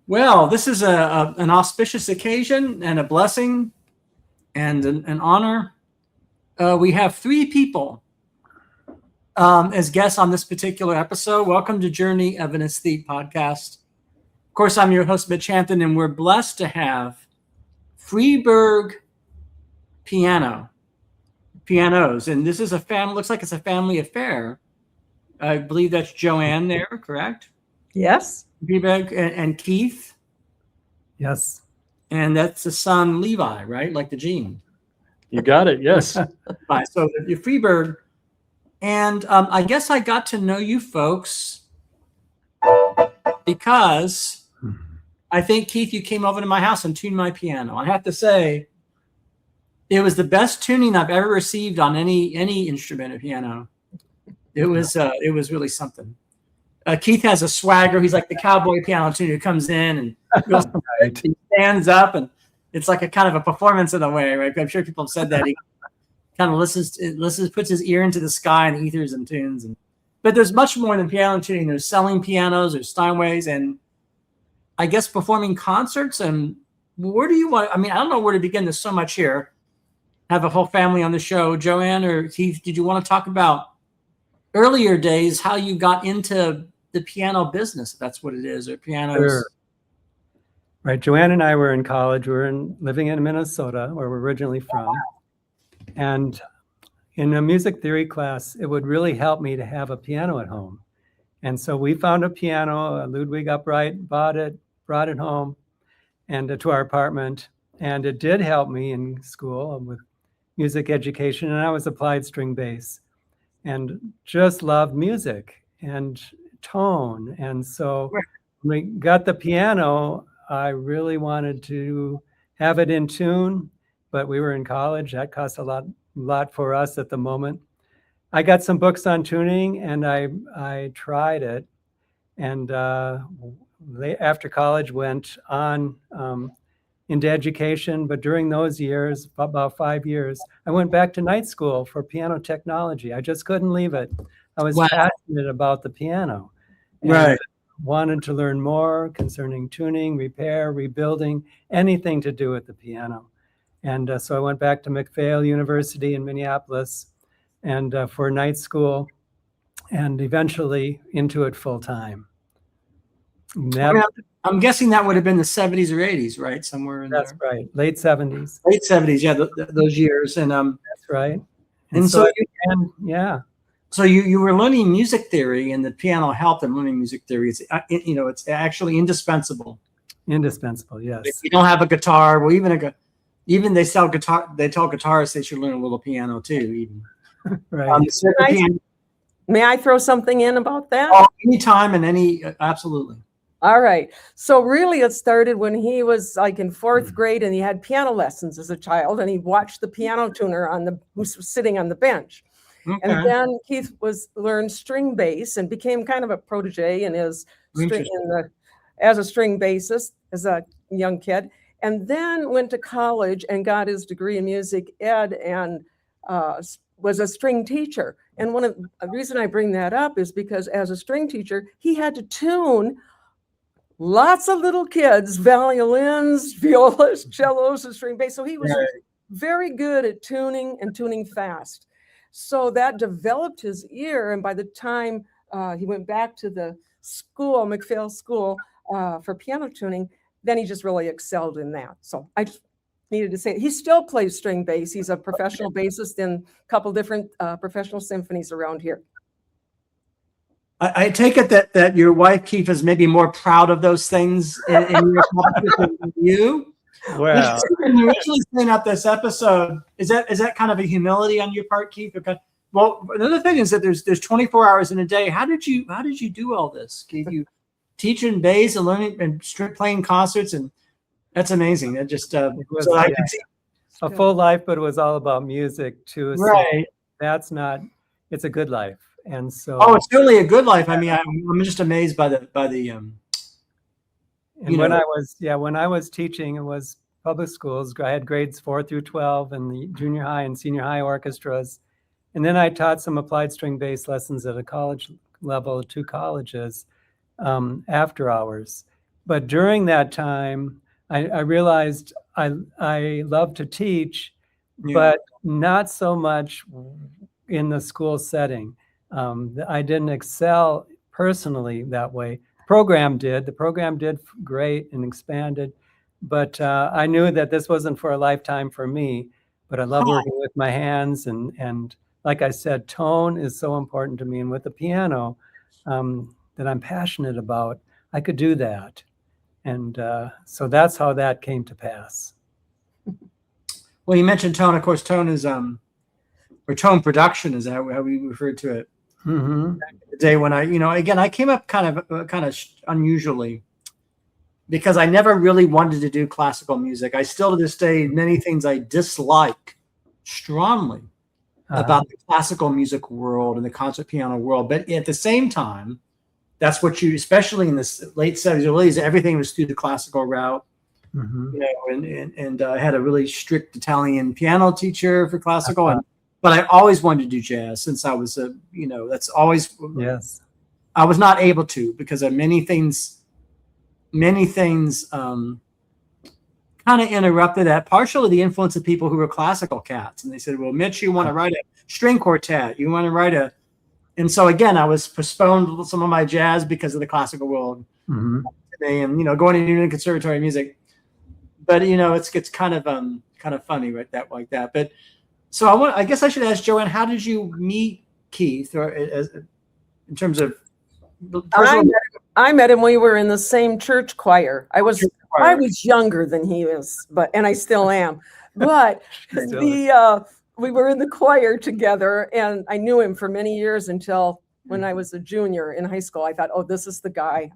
Well, this is an auspicious occasion and a blessing and an honor. We have three people as guests on this particular episode. Welcome to Journey of an Aesthete podcast. Of course, I'm your host, Mitch Hampton, and we're blessed to have Freeburg pianos. And this is looks like it's a family affair. I believe that's Joann there, correct? Yes. Freeburg and Keith. Yes. And that's the son, Levi, right? Like the gene. You got it. Yes. Right. So you're Freeburg. And I guess I got to know you folks because I think, Keith, you came over to my house and tuned my piano. I have to say, it was the best tuning I've ever received on any instrument or piano. It was really something. Keith has a swagger. He's like the Cowboy Piano tuner who comes in and goes, right. He stands up, and it's like a kind of a performance in a way, right? I'm sure people have said that. He kind of listens, puts his ear into the sky and ethers and tunes. But there's much more than piano tuning. There's selling pianos, there's steinways, and I guess performing concerts. And where do you want? I mean, I don't know where to begin. There's so much here. Have a whole family on the show. Joann or Keith, did you want to talk about earlier days, how you got into the piano business, if that's what it is, or pianos? Sure. Right. Joann and I were in college. We were living in Minnesota, where we're originally from. And in a music theory class, it would really help me to have a piano at home. And so we found a piano, a Ludwig upright, bought it, brought it home and to our apartment. And it did help me in school with music education. And I was applied string bass and just loved music and tone. And so when we got the piano, I really wanted to have it in tune, but we were in college. That cost a lot for us at the moment. I got some books on tuning and I tried it. And after college went on into education, but during those years, about 5 years, I went back to night school for piano technology. I just couldn't leave it. I was passionate about the piano. And wanted to learn more concerning tuning, repair, rebuilding, anything to do with the piano. And so I went back to McPhail University in Minneapolis and for night school, and eventually into it full time. I'm guessing that would have been the 70s or 80s, right? Somewhere in there. That's right. Late 70s. Late 70s, yeah, those years. And that's right. And so yeah. So you were learning music theory, and the piano helped in learning music theory. It's it's actually indispensable. Indispensable, yes. If you don't have a guitar, well, even they sell guitar. They tell guitarists they should learn a little piano too. Even right. May I throw something in about that? Oh, anytime and absolutely. All right. So really, it started when he was like in fourth grade, and he had piano lessons as a child, and he watched the piano tuner who was sitting on the bench. Okay. And then Keith learned string bass and became kind of a protege in his as a string bassist as a young kid, and then went to college and got his degree in music ed and was a string teacher. And the reason I bring that up is because as a string teacher, he had to tune lots of little kids, violins, violas, cellos, and string bass. So he was very good at tuning and tuning fast. So that developed his ear. And by the time he went back to the school, McPhail School, for piano tuning, then he just really excelled in that. So I just needed to say it. He still plays string bass. He's a professional bassist in a couple different professional symphonies around here. I take it that your wife, Keith, is maybe more proud of those things in your competition than you. Well, when you originally set up this episode, is that kind of a humility on your part, Keith? Okay. Well, another thing is that there's 24 hours in a day. How did you do all this, Keith? You teaching bass and learning and playing concerts, and that's amazing. It just a full life, but it was all about music too. Right. So it's a good life. And so it's certainly a good life. I mean, I'm just amazed by the And when I was teaching, it was public schools. I had grades 4 through 12 and the junior high and senior high orchestras. And then I taught some applied string bass lessons at a college level, 2 colleges, after hours. but during that time, I realized I love to teach, but not so much in the school setting. I didn't excel personally that way. The program did great and expanded, but I knew that this wasn't for a lifetime for me. But I love working with my hands, and like I said, tone is so important to me. And with the piano that I'm passionate about, I could do that. And so that's how that came to pass. Well, you mentioned tone. Of course, tone is or tone production is how we referred to it. Mm-hmm. Back in the day when I came up kind of unusually, because I never really wanted to do classical music. I still to this day, many things I dislike strongly about the classical music world and the concert piano world. But at the same time, that's what especially in the late 70s, early 80s, everything was through the classical route. Mm-hmm. And I had a really strict Italian piano teacher for classical, but I always wanted to do jazz since I was that's always, yes. I was not able to because of many things kind of interrupted that, partially the influence of people who were classical cats. And they said, well, Mitch, you want to write a string quartet, you want to write and so again, I was postponed some of my jazz because of the classical world today, and going to New England Conservatory of Music. But it's kind of funny, right? Like that. But so I guess I should ask Joann, how did you meet Keith, or in terms of personal? I met him. We were in the same church choir. I was younger than he is, and I still am. But we were in the choir together, and I knew him for many years until when I was a junior in high school. I thought, oh, this is the guy,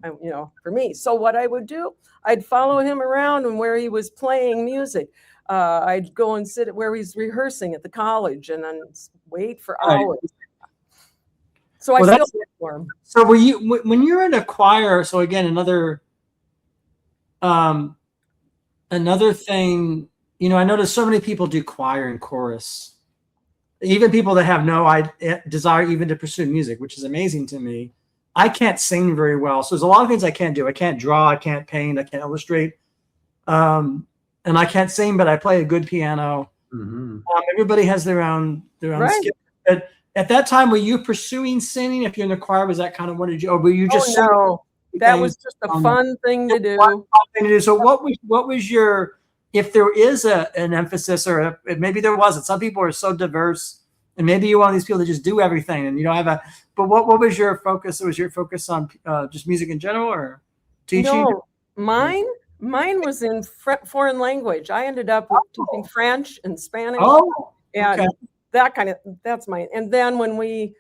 for me. So what I would do, I'd follow him around and where he was playing music. I'd go and sit where he's rehearsing at the college and then wait for hours. So I still wait for him. So were you, when you're in a choir, so again, another thing, I notice so many people do choir and chorus, even people that have no desire even to pursue music, which is amazing to me. I can't sing very well. So there's a lot of things I can't do. I can't draw, I can't paint, I can't illustrate. And I can't sing, but I play a good piano. Mm-hmm. Everybody has their own skill. But at that time, were you pursuing singing? If you're in the choir, was that kind of what did you, or were you just? Oh, no, that was just a fun thing to do. So what was your, if there is an emphasis, or maybe there wasn't. Some people are so diverse, and maybe you're one of these people that just do everything, and you don't have but what was your focus? Was your focus on just music in general, or teaching? No, mine was in foreign language. I ended up teaching French and Spanish. Oh, and that's mine. And then when we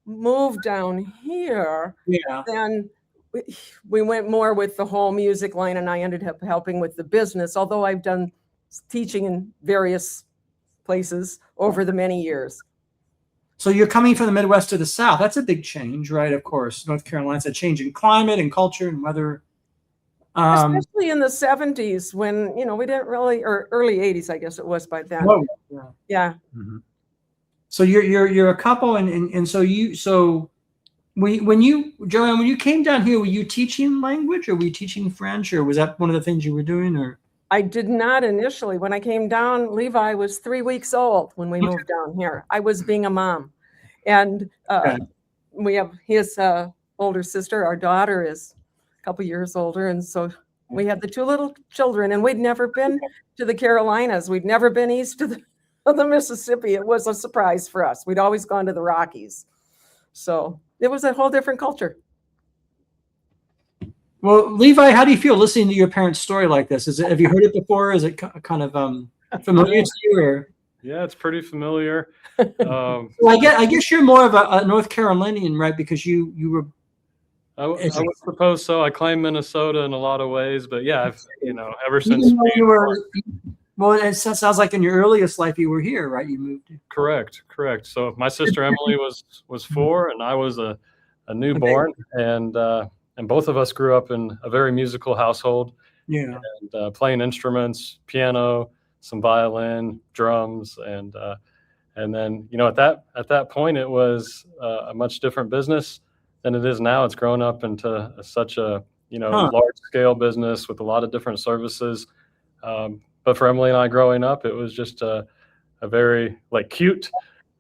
moved down here, then we went more with the whole music line, and I ended up helping with the business, although I've done teaching in various places over the many years. So you're coming from the Midwest to the South. That's a big change, right? Of course, North Carolina's a change in climate and culture and weather. Especially in the 70s when, we didn't really, or early 80s, I guess it was by then. Oh, yeah. Mm-hmm. So you're a couple, and so Joann, when you came down here, were you teaching language, or were you teaching French, or was that one of the things you were doing, or? I did not initially. When I came down, Levi was 3 weeks old when we moved down here. I was being a mom, and we have his older sister. Our daughter is a couple years older, and so we had the two little children, and we'd never been to the Carolinas. We'd never been east of the Mississippi. It was a surprise for us. We'd always gone to the Rockies, so it was a whole different culture. Well, Levi, how do you feel listening to your parents' story like this? Have you heard it before? Is it kind of familiar to you? Or? Yeah, it's pretty familiar. Well, I guess you're more of a North Carolinian, right? Because you were. I would suppose so. I claim Minnesota in a lot of ways, but yeah, I've ever since you were. Well, it sounds like in your earliest life you were here, right? You moved. Correct. So my sister Emily was 4, and I was a newborn, and both of us grew up in a very musical household. Yeah. And playing instruments, piano, some violin, drums, and then at that point it was a much different business than it is now. It's grown up into such a large scale business with a lot of different services. But for Emily and I growing up, it was just a very cute,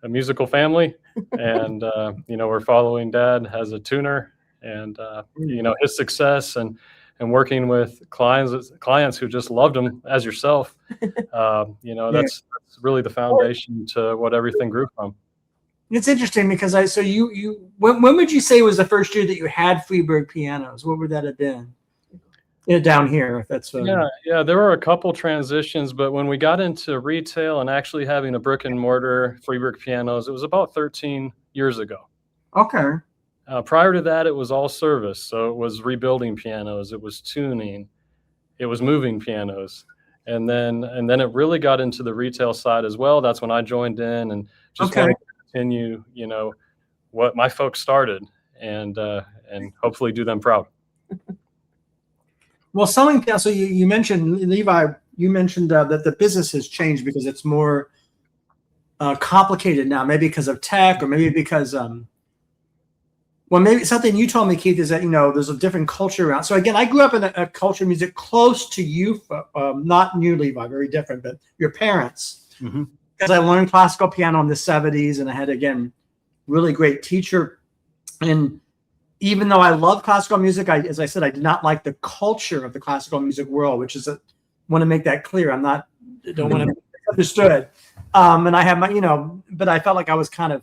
a musical family. And, we're following Dad as a tuner and, his success and working with clients who just loved him as yourself. That's really the foundation to what everything grew from. It's interesting because when would you say was the first year that you had Freeburg pianos? What would that have been? Down here, if that's yeah. There were a couple transitions, but when we got into retail and actually having a brick and mortar Freeburg pianos, it was about 13 years ago. Okay. Prior to that, it was all service. So it was rebuilding pianos, it was tuning, it was moving pianos, and then it really got into the retail side as well. That's when I joined in and just wanted to continue, what my folks started, and hopefully do them proud. Well, selling piano. So you mentioned, Levi. You mentioned that the business has changed because it's more complicated now. Maybe because of tech, or maybe because maybe something you told me, Keith, is that there's a different culture around. So again, I grew up in a culture of music close to you, not you, Levi, very different, but your parents. Mm-hmm. Because I learned classical piano in the 70s, and I had, again, really great teacher. And even though I love classical music, as I said, I did not like the culture of the classical music world, which is want to make that clear. Don't want to be understood. And I have but I felt like I was kind of,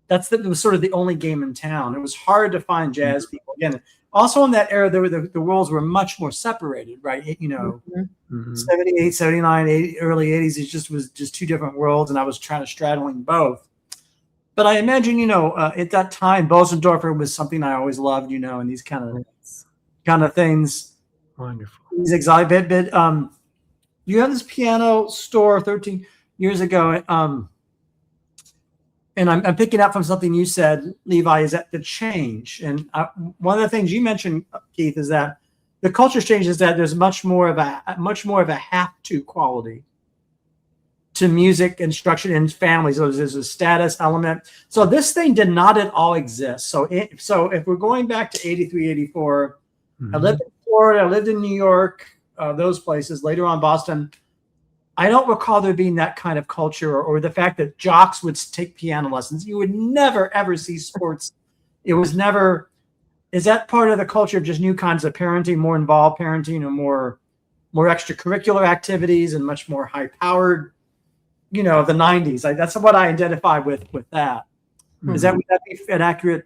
it was sort of the only game in town. It was hard to find jazz people. Again, also in that era, the worlds were much more separated, right? 78, 79, 80, early 80s, it was just two different worlds, and I was trying to straddling both. But I imagine, at that time, bosendorfer was something I always loved, and these kind of things. Wonderful. These exotic bit. You had this piano store 13 years ago, and I'm picking up from something you said, Levi, is that the change. And one of the things you mentioned, Keith, is that the culture change is that there's much more of a have to quality to music instruction in families. So there's a status element. So this thing did not at all exist. So if we're going back to 83, 84, I lived in Florida, I lived in New York, those places, later on Boston. I don't recall there being that kind of culture or the fact that jocks would take piano lessons. You would never, ever see sports. It was never, is that part of the culture of just new kinds of parenting, more involved parenting, or more extracurricular activities and much more high-powered, the 90s? That's what I identify with that. Would that be an accurate?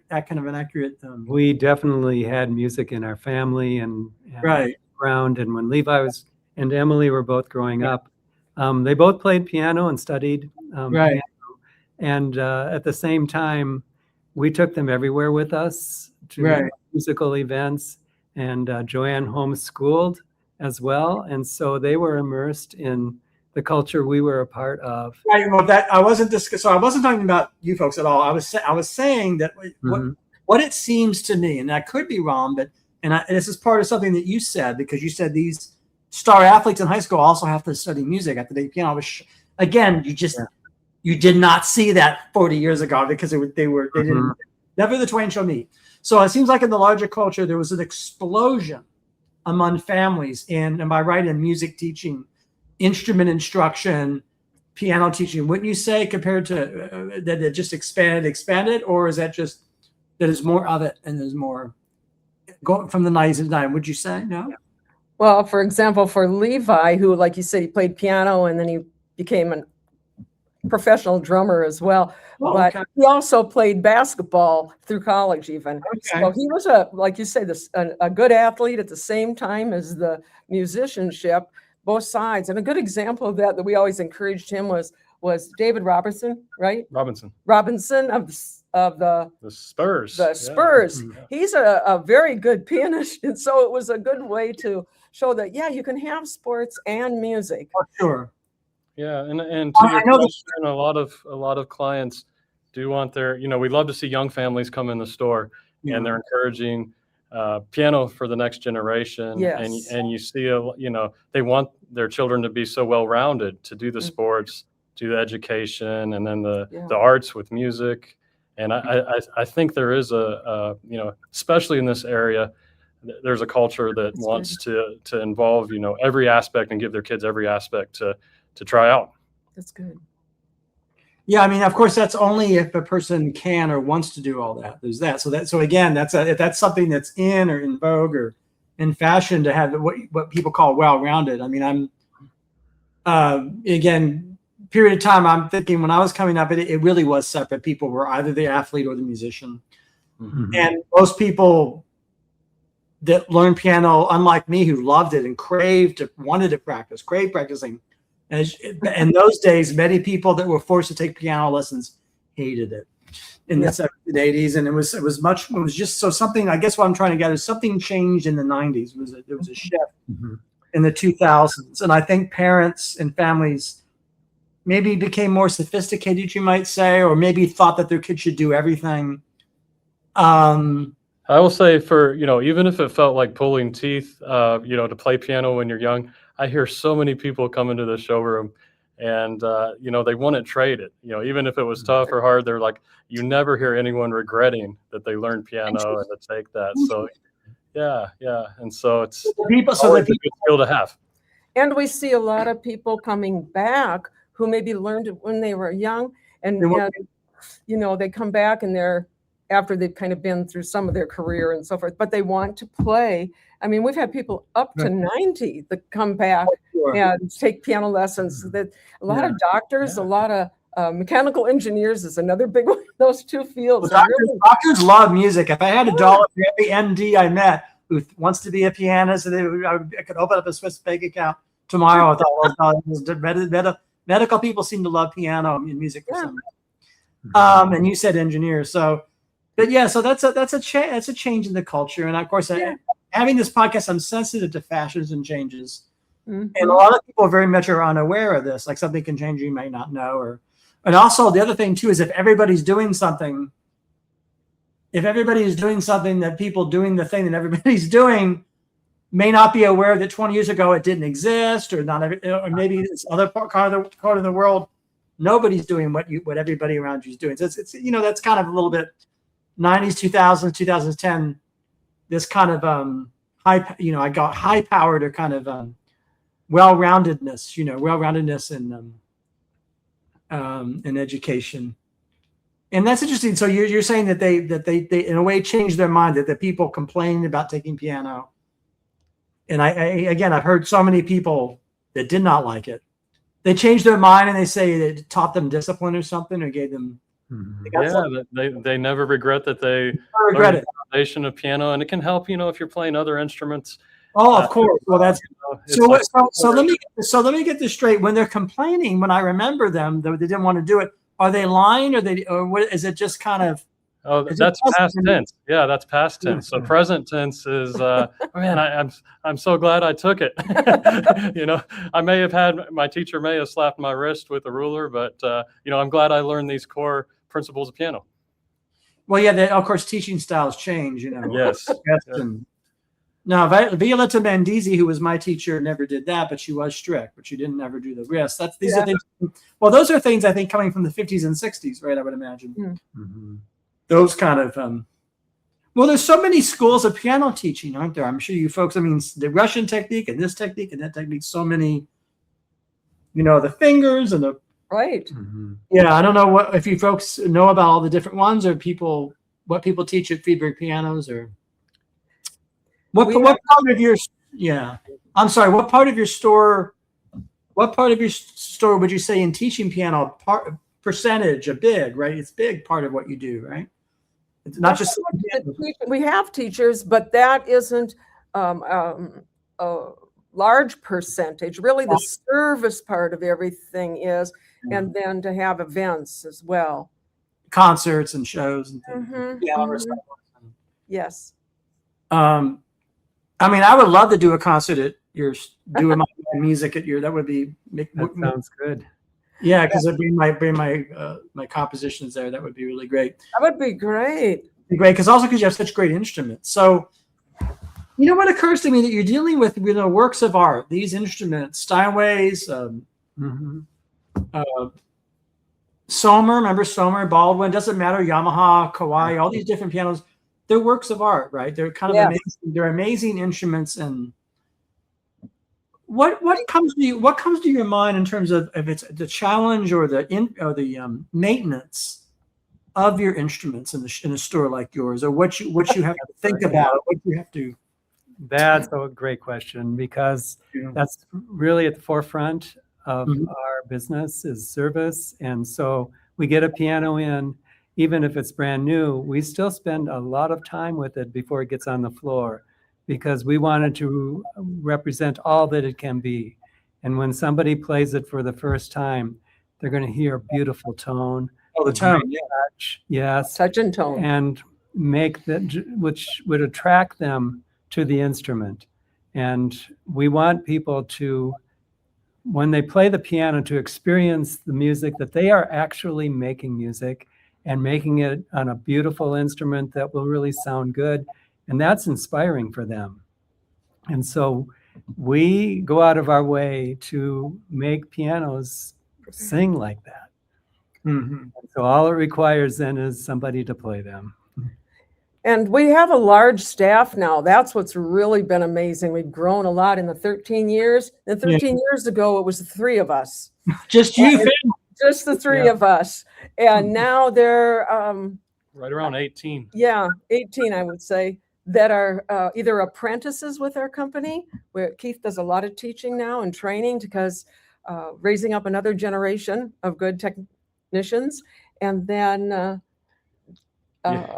We definitely had music in our family and around. And when Levi and Emily were both growing up, they both played piano and studied piano. And at the same time, we took them everywhere with us to musical events. And Joann homeschooled as well, and so they were immersed in the culture we were a part of. Right. Well, I wasn't talking about you folks at all. I was saying that what it seems to me, and I could be wrong, but this is part of something that you said, because you said these star athletes in high school also have to study music after they piano. Again, you did not see that 40 years ago because they didn't. Never the twain shall meet. So it seems like in the larger culture there was an explosion among families in, am I right, in music teaching, instrument instruction, piano teaching. Wouldn't you say, compared to that it just expanded, or is that just that there's more of it and there's more going from the 90s and 90s? Would you say no? Well, for example, for Levi, who, like you said, he played piano and then he became a professional drummer as well. But he also played basketball through college even. So he was like you say, a good athlete at the same time as the musicianship, both sides. And a good example of that we always encouraged him was David Robinson, right? Robinson of the Spurs. The Spurs. Yeah. He's a very good pianist, and so it was a good way to show that you can have sports and music. For sure. Yeah, and to your question, a lot of clients do want their, we love to see young families come in the store, and they're encouraging piano for the next generation. Yes. And you see, they want their children to be so well-rounded, to do the sports, do the education, and then the arts with music. And I think there is especially in this area, there's a culture that wants to involve, every aspect and give their kids every aspect to try out. That's good. Yeah, I mean, of course, that's only if a person can or wants to do all that. There's that. So again, if that's something that's in or in vogue or in fashion to have what people call well-rounded. I mean, again, period of time, I'm thinking when I was coming up, it really was separate. People were either the athlete or the musician. Mm-hmm. And most people that learned piano, unlike me, who loved it and wanted to practice, craved practicing. And in those days, many people that were forced to take piano lessons hated it in the 70s and 80s. And it was just so something, I guess what I'm trying to get is something changed in the 90s. There was a shift in the 2000s. And I think parents and families maybe became more sophisticated, you might say, or maybe thought that their kids should do everything. I will say even if it felt like pulling teeth, to play piano when you're young, I hear so many people come into the showroom and, they wouldn't trade it. Even if it was tough or hard, they're like, you never hear anyone regretting that they learned piano and to take that. So, yeah. And so it's always a good skill to have. And we see a lot of people coming back who maybe learned it when they were young and they come back and after they've kind of been through some of their career and so forth, but they want to play. I mean, we've had people up to 90 that come back and take piano lessons. That a lot of doctors, a lot of mechanical engineers is another big one. Those two fields. Well, doctors love music. If I had $1 for every MD I met who wants to be a pianist, I could open up a Swiss bank account tomorrow with all those medical people seem to love piano and music for some reason. And you said engineers, so. But yeah, so that's a change in the culture, and of course, having this podcast, I'm sensitive to fashions and changes, and a lot of people very much are unaware of this. Like something can change you may not know, and also the other thing too is if everybody's doing something, that people doing the thing that everybody's doing may not be aware that 20 years ago it didn't exist, or or maybe this other part of the world nobody's doing what everybody around you is doing. So it's that's kind of a little bit. 90s, 2000s, 2010, this kind of I got high powered or kind of well-roundedness in education, and that's interesting. So you're saying that they in a way changed their mind, that the people complaining about taking piano, and I've heard so many people that did not like it. They changed their mind and they say it taught them discipline or something, or gave them. They never regret that they learned the foundation of piano, and it can help, if you're playing other instruments. Oh, of course. Well, that's so. Let me get this straight. When they're complaining, when I remember them, they didn't want to do it. Are they lying, or what? Is it just kind of? Oh, that's past tense. Yeah, that's past tense. So present tense is, I'm so glad I took it. I may have had, my teacher may have slapped my wrist with a ruler, but, I'm glad I learned these core principles of piano. Well, yeah, of course, teaching styles change, Yes. Now, Violetta Mandizi, who was my teacher, never did that, but she was strict, but she didn't ever do the wrist. Are things. Well, those are things I think coming from the 50s and 60s, right? I would imagine. Mm-hmm. Those kind of, well, there's so many schools of piano teaching, aren't there? I'm sure you folks, the Russian technique and this technique and that technique, so many, the fingers and the. Right. Mm-hmm. Yeah, I don't know if you folks know about all the different ones, or what people teach at Freeburg pianos, or what part of your, I'm sorry, what part of your store would you say in teaching piano, percentage, right? It's a big part of what you do, right? It's not just we have teachers, but that isn't a large percentage. Really, the service part of everything is, and then to have events as well, concerts and shows and things. Yes. I would love to do a concert at your doing my music at your. That would be. That sounds good. Yeah, because I'd bring my compositions there. That would be really great. That would be great. Because you have such great instruments. So, what occurs to me that you're dealing with, works of art. These instruments, steinways, Sommer. Remember Sommer, Baldwin? Doesn't matter. Yamaha, Kawai, all these different pianos. they're works of art, right? They're kind of Yes. amazing. They're amazing instruments. And what comes to you? What comes to your mind in terms of if it's the challenge or the maintenance of your instruments in a store like yours, or what you have to think about, what you have to. That's a great question, because that's really at the forefront of our business is service. And so we get a piano in, even if it's brand new, we still spend a lot of time with it before it gets on the floor, because we wanted to represent all that it can be. And when somebody plays it for the first time, they're going to hear a beautiful tone. Oh, the tone, touch, yes. Touch and tone. And make that, which would attract them to the instrument. And we want people to, when they play the piano, to experience the music, that they are actually making music and making it on a beautiful instrument that will really sound good. And that's inspiring for them. And so we go out of our way to make pianos sing like that. Mm-hmm. So all it requires then is somebody to play them. And we have a large staff now. That's what's really been amazing. We've grown a lot in the 13 years. And 13 years ago, it was the three of us. Just you, just the three of us. And now they're right around 18. Yeah, 18, I would say, that are either apprentices with our company, where Keith does a lot of teaching now and training, because raising up another generation of good technicians. And then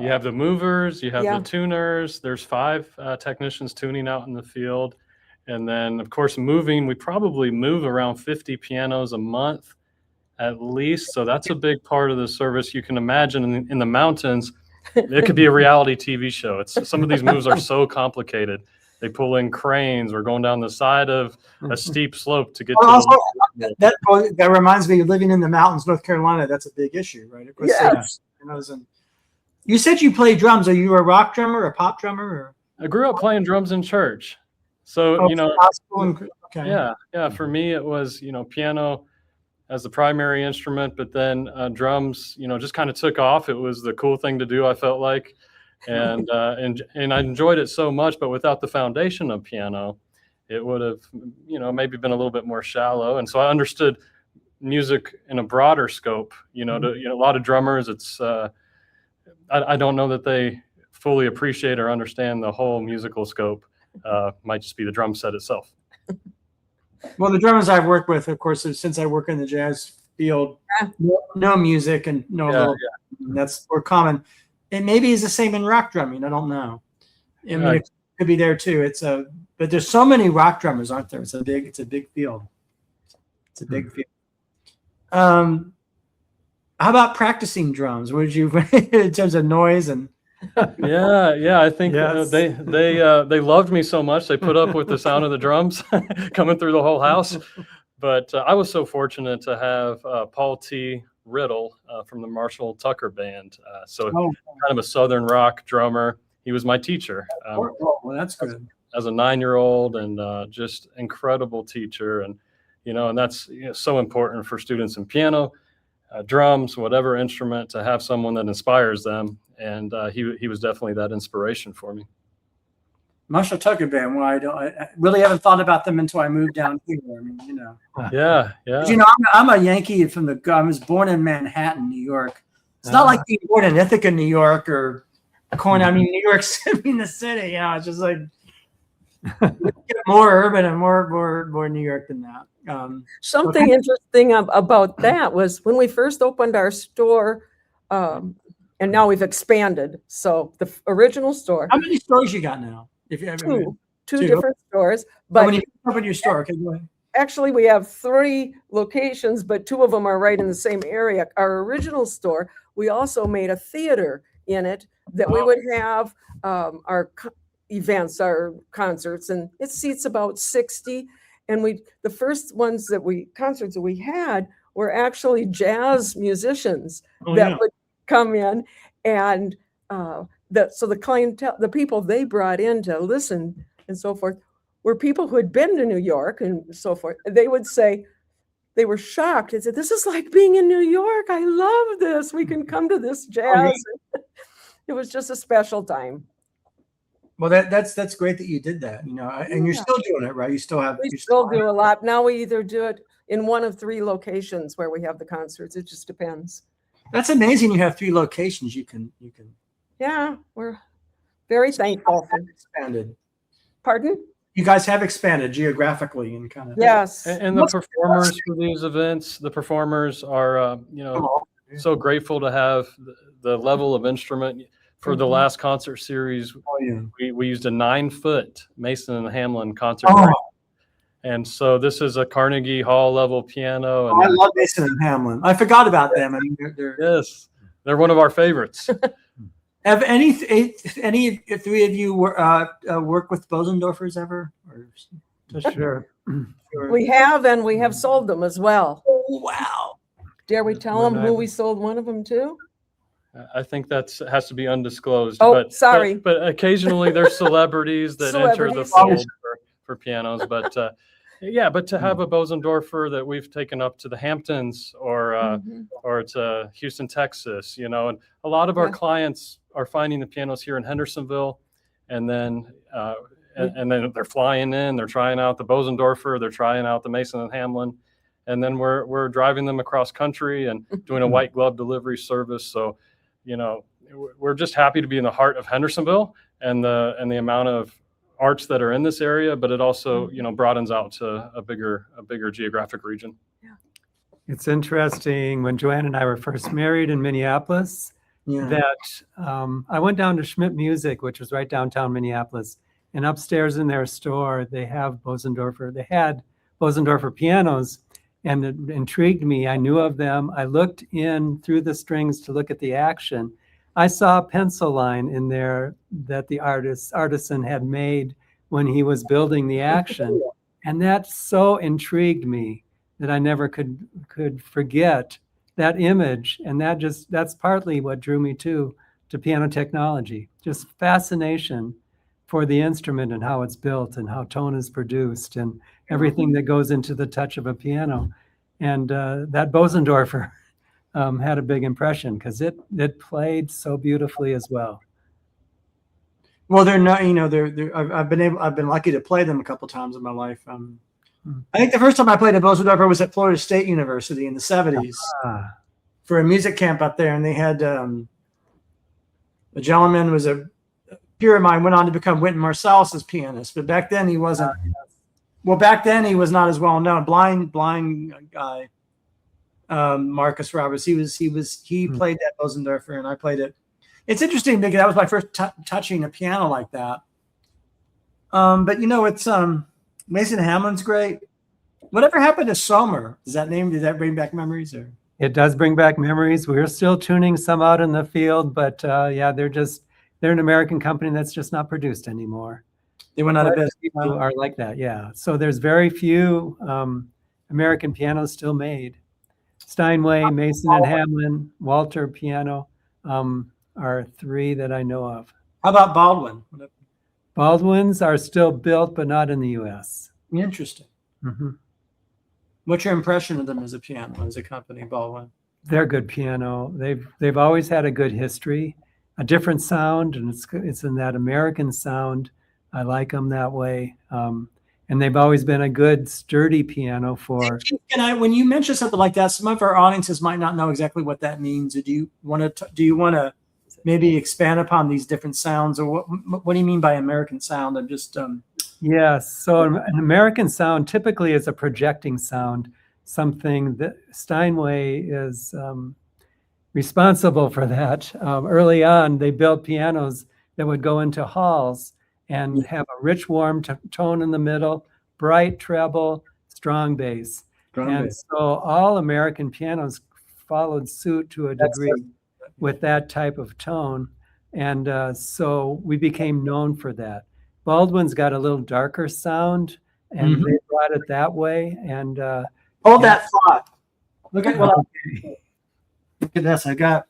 you have the movers, you have yeah. the tuners. There's 5 technicians tuning out in the field. And then, of course, moving, we probably move around 50 pianos a month at least. So that's a big part of the service. You can imagine in the mountains, it could be a reality TV show. Some of these moves are so complicated. They pull in cranes or going down the side of a steep slope to get to that reminds me of living in the mountains, North Carolina. That's a big issue, right? Yes. You said you play drums. Are you a rock drummer, a pop drummer? Or? I grew up playing drums in church. So, yeah. For me, it was, piano as the primary instrument, but then drums, just kind of took off. It was the cool thing to do, I felt like. And I enjoyed it so much, but without the foundation of piano, it would have, maybe been a little bit more shallow. And so I understood music in a broader scope. A lot of drummers, it's, I don't know that they fully appreciate or understand the whole musical scope. Might just be the drum set itself. Well, the drummers I've worked with, of course, since I work in the jazz field, no music and that's more common. It maybe is the same in rock drumming. I don't know. I mean, it could be there too. But there's so many rock drummers, aren't there? It's a big field. It's a big field. How about practicing drums? Would you, in terms of noise and? Yeah. I think they loved me so much they put up with the sound of the drums coming through the whole house. But I was so fortunate to have Paul T. Riddle from the Marshall Tucker Band. Kind of a Southern rock drummer. He was my teacher. Well, that's good. As a 9-year-old, and just incredible teacher, and and that's so important for students in piano, drums, whatever instrument, to have someone that inspires them. And he was definitely that inspiration for me. Marshall Tucker Band. Well, I really haven't thought about them until I moved down here. I mean, Yeah. I'm a Yankee I was born in Manhattan, New York. It's not like being born in Ithaca, New York, or New York City, the city. It's just like more urban and more New York than that. Something interesting about that was when we first opened our store, and now we've expanded. So the original store. How many stores you got now? If you have two different stores. But when you open your store, okay, go ahead. Actually, we have 3 locations, but 2 of them are right in the same area. Our original store, we also made a theater in it that we would have our events, our concerts, and it seats about 60. And the first concerts that we had were actually jazz musicians that would come in, and so the clientele, the people they brought in to listen and so forth, were people who had been to New York and so forth. They would say they were shocked and said, "This is like being in New York. I love this. We can come to this jazz." It was just a special time. Well, that's great that you did that. And you're still doing it, right? You still have. We still do a lot. Now we either do it in one of 3 locations where we have the concerts. It just depends. That's amazing. You have 3 locations. You can. Yeah, we're very thankful. Expanded. Pardon? You guys have expanded geographically and kind of. Yes. And the performers for these events, the performers are, so grateful to have the level of instrument. For the last concert series, we used a 9-foot Mason and Hamlin concert. And so this is a Carnegie Hall level piano. And I love Mason and Hamlin. I forgot about them. I mean, they're one of our favorites. Have any 3 of you worked with Bosendorfers ever? Sure. We have, and we have sold them as well. Oh, wow. Dare we tell them who we sold one of them to? I think that has to be undisclosed. Oh, sorry. But occasionally there's celebrities that enter the fold for pianos. But but to have a Bosendorfer that we've taken up to the Hamptons or to Houston, Texas, and a lot of our clients are finding the pianos here in Hendersonville, and then they're flying in, they're trying out the Bosendorfer, they're trying out the Mason and Hamlin, and then we're driving them across country and doing a white glove delivery service. So, we're just happy to be in the heart of Hendersonville and the amount of arts that are in this area, but it also, broadens out to a bigger geographic region. Yeah. It's interesting, when Joann and I were first married in Minneapolis, that I went down to Schmidt Music, which was right downtown Minneapolis, and upstairs in their store, they had Bosendorfer pianos, and it intrigued me. I knew of them. I looked in through the strings to look at the action. I saw a pencil line in there that the artisan had made when he was building the action. And that so intrigued me that I never could forget that image. And that's partly what drew me to piano technology, just fascination for the instrument and how it's built and how tone is produced and everything that goes into the touch of a piano. And that Bosendorfer had a big impression because it played so beautifully as well. Well, they're not, I've been lucky to play them a couple times in my life. I think the first time I played a Bosendorfer was at Florida State University in the 70s for a music camp up there. And they had a gentleman was a peer of mine, went on to become Wynton Marsalis's pianist, but back then he wasn't. Well, back then he was not as well known. Blind guy, Marcus Roberts. He played that Bosendorfer, and I played it. It's interesting because that was my first touching a piano like that. But it's Mason Hamlin's great. Whatever happened to Sommer? Did that bring back memories? Or it does bring back memories. We're still tuning some out in the field, but they're an American company that's just not produced anymore. They went out of business. People are like that, yeah. So there's very few American pianos still made. Steinway, Mason and Hamlin, Walter piano are 3 that I know of. How about Baldwin? Baldwins are still built, but not in the U.S. Interesting. Mm-hmm. What's your impression of them as a company, Baldwin? They're good piano. They've always had a good history, a different sound, and it's in that American sound. I like them that way. And they've always been a good, sturdy piano for. When you mention something like that, some of our audiences might not know exactly what that means. Do you want to maybe expand upon these different sounds, or what do you mean by American sound? I'm just. Yes. So an American sound typically is a projecting sound, something that Steinway is responsible for that. Early on, they built pianos that would go into halls and have a rich, warm tone in the middle, bright treble, strong bass. So all American pianos followed suit to a degree with that type of tone. And so we became known for that. Baldwin's got a little darker sound, and they brought it that way. And hold that thought. Look at this. Do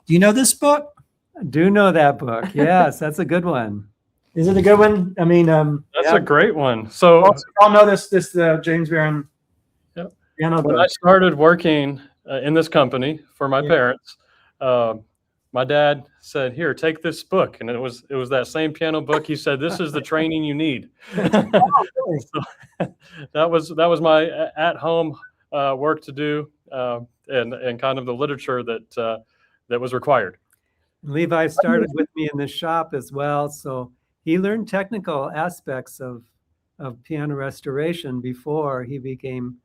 you know this book? I do know that book. Yes, that's a good one. Is it a good one? I mean, that's a great one. So I'll know this James Barron. Yep. When I started working in this company for my parents, my dad said, "Here, take this book," and it was that same piano book. He said, "This is the training you need." So that was my at home work to do, and kind of the literature that was required. Levi started with me in the shop as well, so he learned technical aspects of piano restoration before he became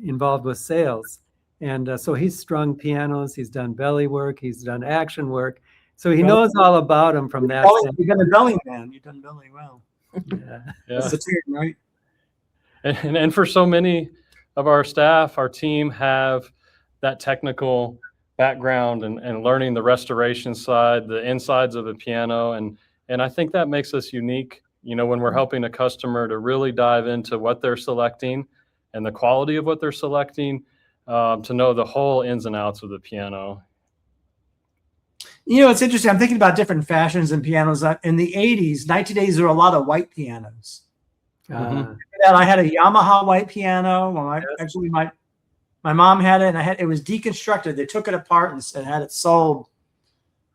involved with sales. And so he's strung pianos, he's done belly work, he's done action work. So he knows all about them from that standpoint. You've done a belly, man. You've done belly well. Yeah. That's the tune, right? And for so many of our staff, our team have that technical background and learning the restoration side, the insides of the piano. And I think that makes us unique, when we're helping a customer to really dive into what they're selecting and the quality of what they're selecting, to know the whole ins and outs of the piano. It's interesting. I'm thinking about different fashions in pianos. In the 80s, 1980s, there were a lot of white pianos. And I had a Yamaha white piano. Well, actually, my mom had it, and it was deconstructed. They took it apart and had it sold.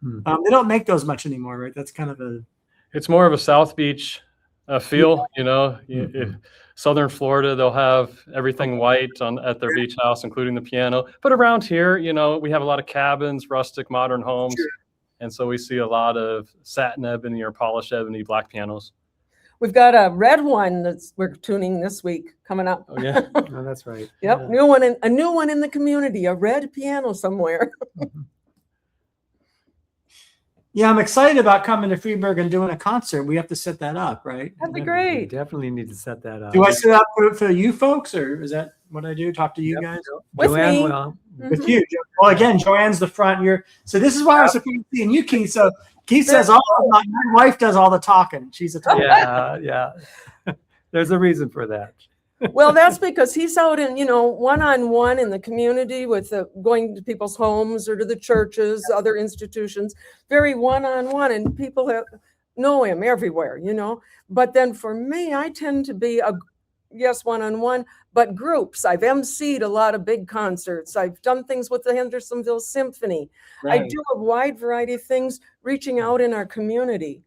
They don't make those much anymore, right? That's kind of It's more of a SouthBeach feel, Southern Florida, they'll have everything white at their beach house, including the piano. But around here, we have a lot of cabins, rustic, modern homes. Sure. And so we see a lot of satin ebony or polished ebony black pianos. We've got a red one we're tuning this week coming up. Oh, yeah. Oh, that's right. Yep. Yeah. A new one in the community, a red piano somewhere. Yeah, I'm excited about coming to Freeburg and doing a concert. We have to set that up, right? That'd be great. We definitely need to set that up. Do I set up for you folks, or is that what I do? Talk to you guys? With Joann me. will. With you. Well, again, Joann's the front. So this is why I was supposed to see you, Keith. So Keith says, my wife does all the talking. She's a talker. Yeah. There's a reason for that. Well, that's because he's out in, one-on-one in the community with going to people's homes or to the churches, other institutions, very one-on-one, and people know him everywhere, But then for me, I tend to be one-on-one, but groups. I've emceed a lot of big concerts. I've done things with the Hendersonville Symphony. Right. I do a wide variety of things reaching out in our community.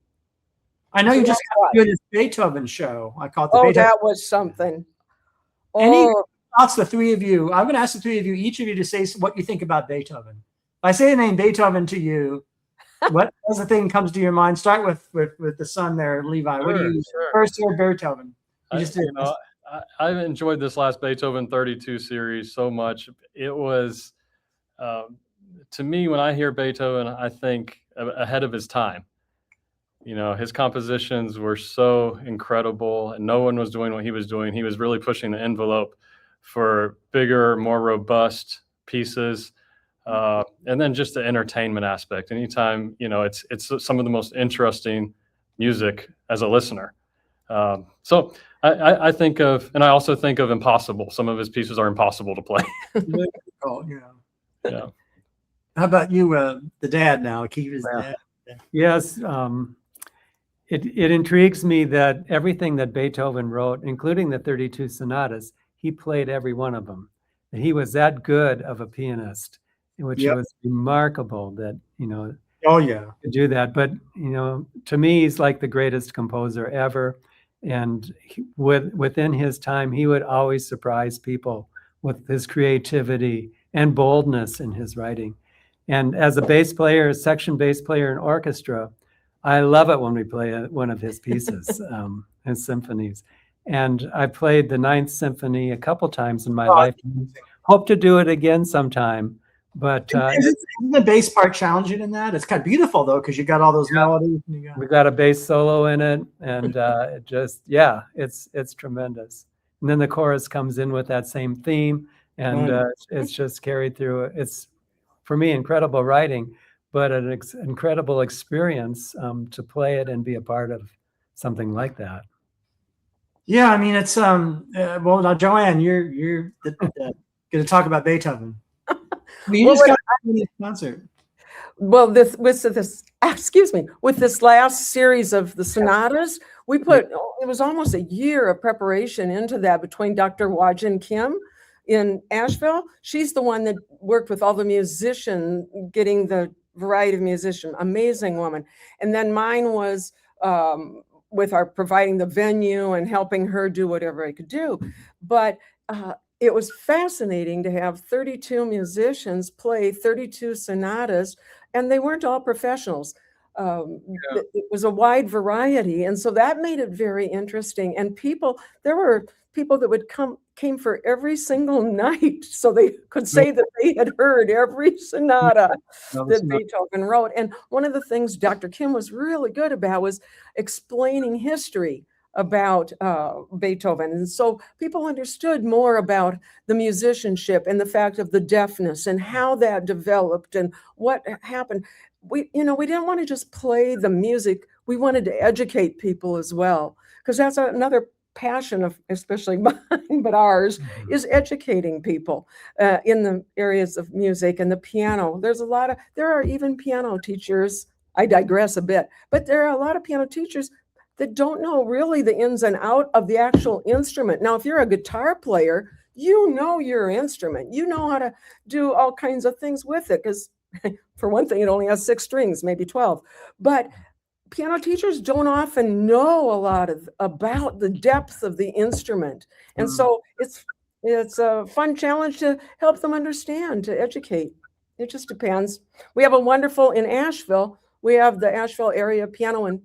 I know you just got this Beethoven show. I call it the Beethoven. That was something. Any thoughts, the three of you? I'm going to ask the three of you, each of you, to say what you think about Beethoven. If I say the name Beethoven to you, what does the thing comes to your mind? Start with the son there, Levi. What do you first heard Beethoven? I've enjoyed this last Beethoven 32 series so much. It was, to me, when I hear Beethoven, I think ahead of his time. His compositions were so incredible, and no one was doing what he was doing. He was really pushing the envelope for bigger, more robust pieces. And then just the entertainment aspect. Anytime, it's some of the most interesting music as a listener. So I think of, and I also think of Impossible. Some of his pieces are impossible to play. Yeah. How about you, the dad now? Keith is dad. Yes. It intrigues me that everything that Beethoven wrote, including the 32 sonatas, he played every one of them. And he was that good of a pianist, which was remarkable that, to do that. But, to me, he's like the greatest composer ever. And within his time, he would always surprise people with his creativity and boldness in his writing. And as a bass player, section bass player in orchestra, I love it when we play one of his pieces, his symphonies. And I played the Ninth Symphony a couple times in my life. Hope to do it again sometime. But isn't the bass part challenging in that? It's kind of beautiful though, because you got all those melodies. We got a bass solo in it, and it's tremendous. And then the chorus comes in with that same theme, and it's just carried through. It's, for me, incredible writing, but an incredible experience to play it and be a part of something like that. Yeah, I mean, it's well, now Joann, you're going to talk about Beethoven. Just got this concert. Well, with this last series of the sonatas, we put it was almost a year of preparation into that between Dr. Wajin Kim in Asheville. She's the one that worked with all the musicians getting the variety of musician, amazing woman. And then mine was with our providing the venue and helping her do whatever I could do. But it was fascinating to have 32 musicians play 32 sonatas, and they weren't all professionals. It was a wide variety, and so that made it very interesting. And there were people that came for every single night, so they could say that they had heard every sonata that Beethoven wrote. And one of the things Dr. Kim was really good about was explaining history about Beethoven. And so people understood more about the musicianship and the fact of the deafness and how that developed and what happened. We didn't want to just play the music. We wanted to educate people as well, because that's another passion of especially mine, but ours is educating people in the areas of music and the piano. There are even piano teachers. I digress a bit, but there are a lot of piano teachers that don't know really the ins and out of the actual instrument. Now, if you're a guitar player, you know your instrument. You know how to do all kinds of things with it, because for one thing, it only has 6 strings, maybe 12. But piano teachers don't often know a lot about the depth of the instrument. And so it's a fun challenge to help them understand, to educate. It just depends. We have in Asheville, we have the Asheville Area Piano and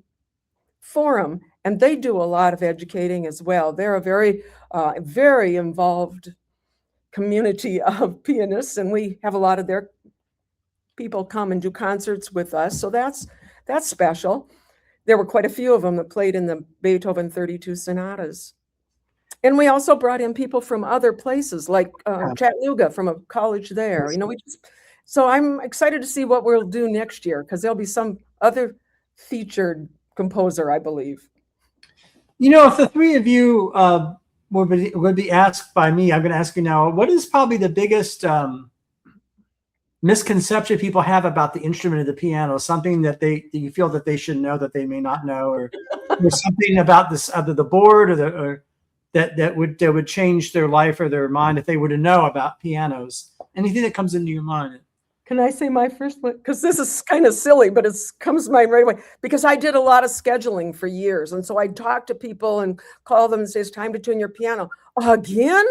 Forum, and they do a lot of educating as well. They're a very, very involved community of pianists, and we have a lot of their people come and do concerts with us. So that's special. There were quite a few of them that played in the Beethoven 32 sonatas. And we also brought in people from other places, like Chattanooga, from a college there. So I'm excited to see what we'll do next year, because there'll be some other featured composer, I believe. If the three of you would be asked by me, I'm going to ask you now, what is probably the biggest misconception people have about the instrument of the piano? Something that you feel that they should know that they may not know, or something about this, either the board or that would change their life or their mind if they were to know about pianos. Anything that comes into your mind? Can I say my first one? Because this is kind of silly, but it comes to mind right away. Because I did a lot of scheduling for years. And so I'd talk to people and call them and say, it's time to tune your piano. Again?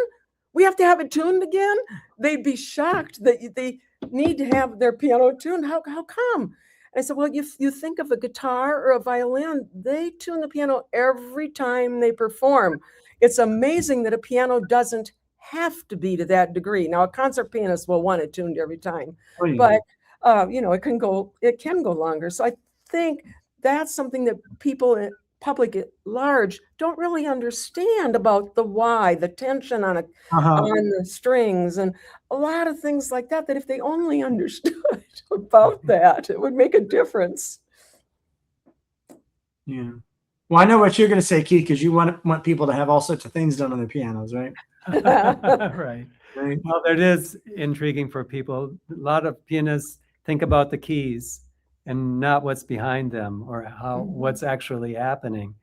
We have to have it tuned again? They'd be shocked that they need to have their piano tuned. How come? I said, well, you think of a guitar or a violin, they tune the piano every time they perform. It's amazing that a piano doesn't have to be to that degree. Now, a concert pianist will want it tuned every time, but it can go longer. So I think that's something that people, public at large, don't really understand about the why, the tension on the strings, and a lot of things like that. That if they only understood about that, it would make a difference. Yeah. Well, I know what you're going to say, Keith, because you want people to have all sorts of things done on their pianos, right? Right. Well, that is intriguing for people. A lot of pianists think about the keys and not what's behind them or what's actually happening.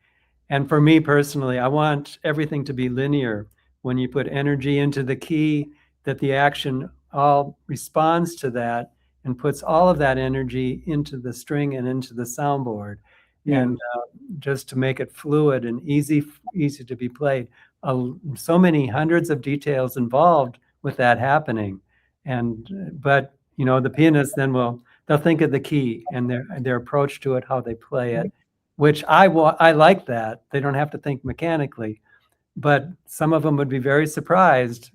And for me personally, I want everything to be linear. When you put energy into the key, that the action all responds to that and puts all of that energy into the string and into the soundboard. Yeah. And just to make it fluid and easy to be played. So many hundreds of details involved with that happening. But the pianist then they'll think of the key and their approach to it, how they play it, which I like that. They don't have to think mechanically, but some of them would be very surprised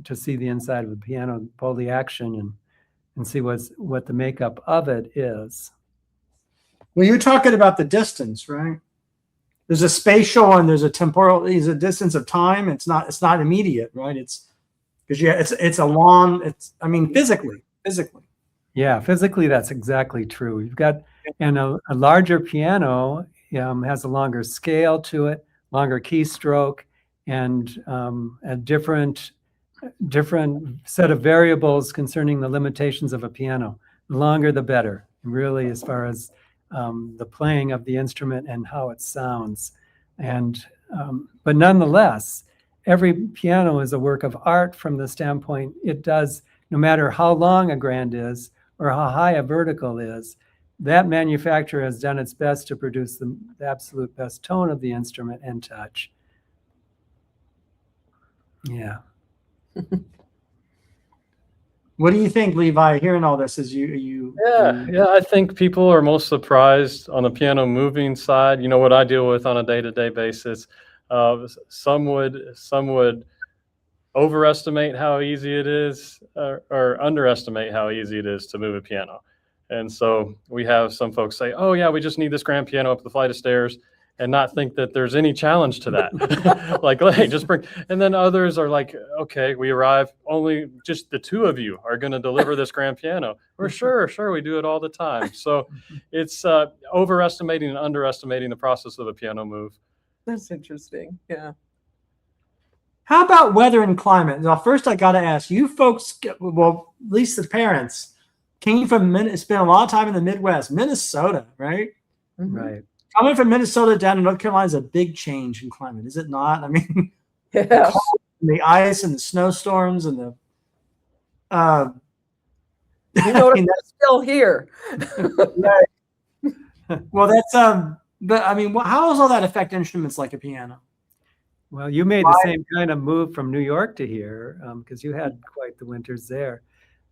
to see the inside of the piano, pull the action and see what the makeup of it is. Well, you're talking about the distance, right? There's a spatial and there's a temporal. There's a distance of time. It's not immediate, right? It's because it's a long. Physically. Yeah, physically, that's exactly true. You've got a larger piano has a longer scale to it, longer keystroke, and a different set of variables concerning the limitations of a piano. The longer, the better, really, as far as the playing of the instrument and how it sounds. But nonetheless, every piano is a work of art from the standpoint it does, no matter how long a grand is or how high a vertical is, that manufacturer has done its best to produce the absolute best tone of the instrument and touch. Yeah. What do you think, Levi, hearing all this? Is you Yeah, I think people are most surprised on the piano moving side. You know what I deal with on a day-to-day basis. Some would overestimate how easy it is, or underestimate how easy it is to move a piano. And so we have some folks say, "Oh yeah, we just need this grand piano up the flight of stairs," and not think that there's any challenge to that. Like, hey, just bring. And then others are like, "Okay, we arrive, only just the two of you are going to deliver this grand piano." We're sure, we do it all the time. So it's overestimating and underestimating the process of a piano move. That's interesting. Yeah. How about weather and climate? Now, first I got to ask you folks, well, at least the parents came from, spent a lot of time in the Midwest, Minnesota, right? Mhm. Right. Coming from Minnesota down to North Carolina is a big change in climate, is it not? I mean, Yes. the ice and the snowstorms and the, You notice it's still here. right. Well, that's, but I mean, how does all that affect instruments like a piano? Well, you made the same kind of move from New York to here, because you had quite the winters there.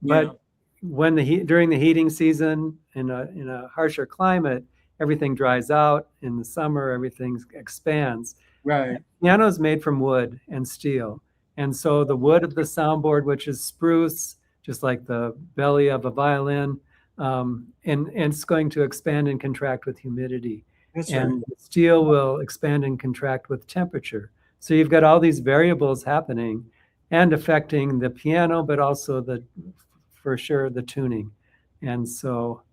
But when during the heating season in a harsher climate, everything dries out. In the summer, everything expands. Right. Piano is made from wood and steel, and so the wood of the soundboard, which is spruce, just like the belly of a violin, and it's going to expand and contract with humidity. That's and steel will expand and contract with temperature. So you've got all these variables happening and affecting the piano, but also for sure the tuning. And so,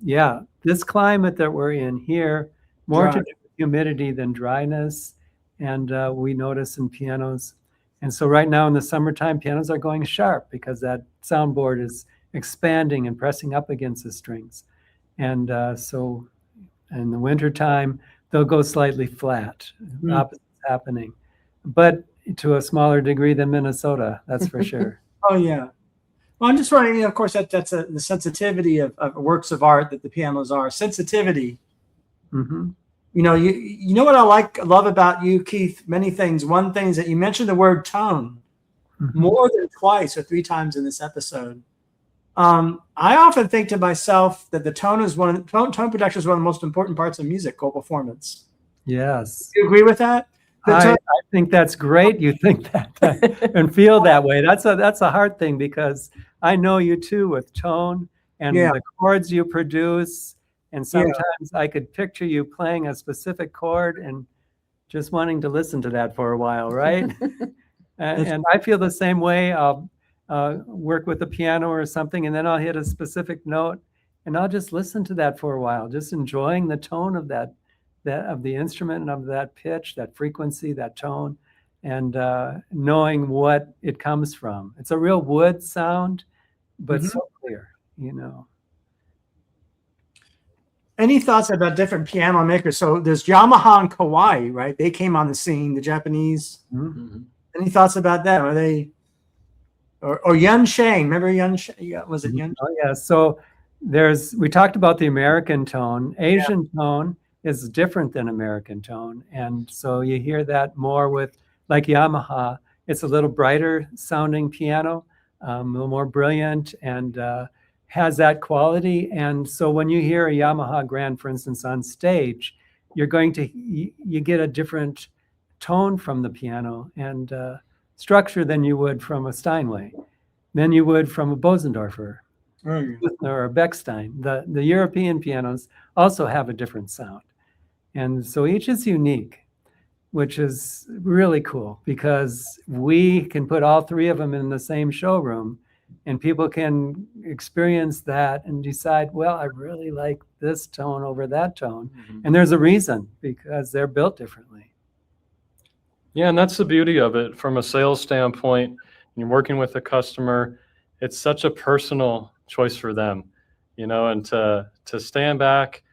yeah, this climate that we're in here, more to do with humidity than dryness. And we notice in pianos. And so right now in the summertime, pianos are going sharp because that soundboard is expanding and pressing up against the strings. And so in the wintertime, they'll go slightly flat. Opposite's happening, but to a smaller degree than Minnesota, that's for sure. Oh yeah. Well, I'm just wondering. Of course, that's the sensitivity of works of art that the pianos are. Sensitivity. Mm-hmm. You know what I love about you, Keith. Many things. One thing is that you mentioned the word tone more than twice or 3 times in this episode. I often think to myself that the tone production is one of the most important parts of musical performance. Yes. Do you agree with that? I think that's great. You think that and feel that way. That's a hard thing because I know you too with tone and the chords you produce. And sometimes I could picture you playing a specific chord and just wanting to listen to that for a while, right? And I feel the same way. I'll work with the piano or something, and then I'll hit a specific note, and I'll just listen to that for a while, just enjoying the tone of that of the instrument and of that pitch, that frequency, that tone, and knowing what it comes from. It's a real wood sound, but so clear, Any thoughts about different piano makers? So there's Yamaha and Kawai, right? They came on the scene, the Japanese. Mm-hmm. Any thoughts about that? Are they, or Yun Shang? Remember Yun Shang? Yeah, was it Yun? Oh yeah. So we talked about the American tone. Asian tone is different than American tone, and so you hear that more with like Yamaha. It's a little brighter sounding piano, a little more brilliant, and has that quality. And so when you hear a Yamaha Grand, for instance, on stage, you get a different tone from the piano and structure than you would from a Steinway, than you would from a Bosendorfer or a Bechstein. The European pianos also have a different sound. And so each is unique, which is really cool because we can put all 3 of them in the same showroom and people can experience that and decide, well, I really like this tone over that tone. And there's a reason, because they're built differently. Yeah, and that's the beauty of it from a sales standpoint. You're working with a customer, it's such a personal choice for them, and to stand back